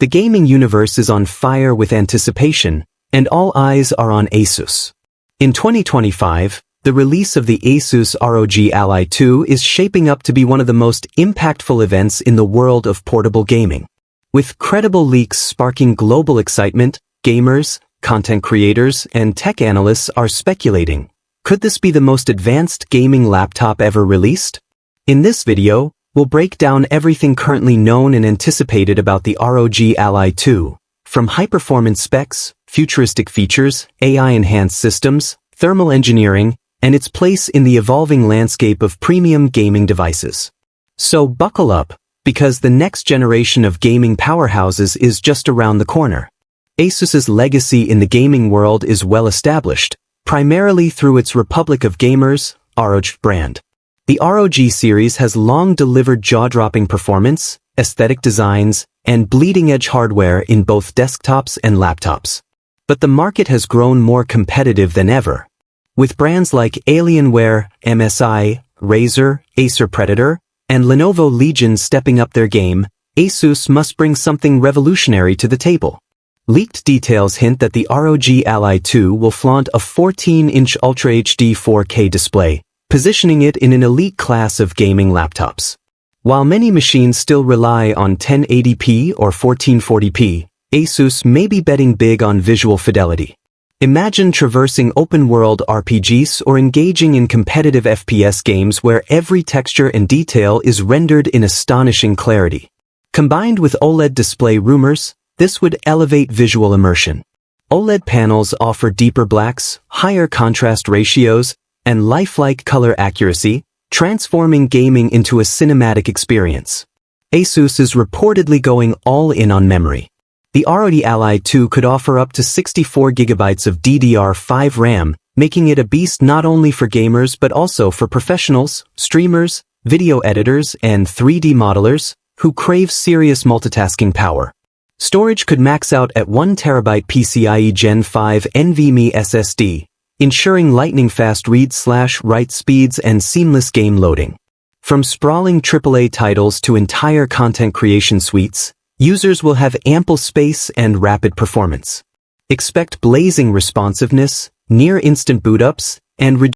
The gaming universe is on fire with anticipation, and all eyes are on ASUS. In 2025, the release of the ASUS ROG Ally 2 is shaping up to be one of the most impactful events in the world of portable gaming. With credible leaks sparking global excitement, gamers, content creators, and tech analysts are speculating, could this be the most advanced gaming laptop ever released? In this video, we'll break down everything currently known and anticipated about the ROG Ally 2, from high-performance specs, futuristic features, AI-enhanced systems, thermal engineering, and its place in the evolving landscape of premium gaming devices. So buckle up, because the next generation of gaming powerhouses is just around the corner. ASUS's legacy in the gaming world is well established, primarily through its Republic of Gamers, ROG brand. The ROG series has long delivered jaw-dropping performance, aesthetic designs, and bleeding-edge hardware in both desktops and laptops. But the market has grown more competitive than ever. With brands like Alienware, MSI, Razer, Acer Predator, and Lenovo Legion stepping up their game, ASUS must bring something revolutionary to the table. Leaked details hint that the ROG Ally 2 will flaunt a 14-inch Ultra HD 4K display, positioning it in an elite class of gaming laptops. While many machines still rely on 1080p or 1440p, ASUS may be betting big on visual fidelity. Imagine traversing open-world RPGs or engaging in competitive FPS games where every texture and detail is rendered in astonishing clarity. Combined with OLED display rumors, this would elevate visual immersion. OLED panels offer deeper blacks, higher contrast ratios, and lifelike color accuracy, transforming gaming into a cinematic experience. ASUS is reportedly going all in on memory. The ROG Ally 2 could offer up to 64 GB of DDR5 RAM, making it a beast not only for gamers but also for professionals, streamers, video editors, and 3D modelers who crave serious multitasking power. Storage could max out at 1 TB PCIe Gen 5 NVMe SSD, ensuring lightning-fast read/write speeds and seamless game loading. From sprawling AAA titles to entire content creation suites, users will have ample space and rapid performance. Expect blazing responsiveness, near-instant boot-ups, and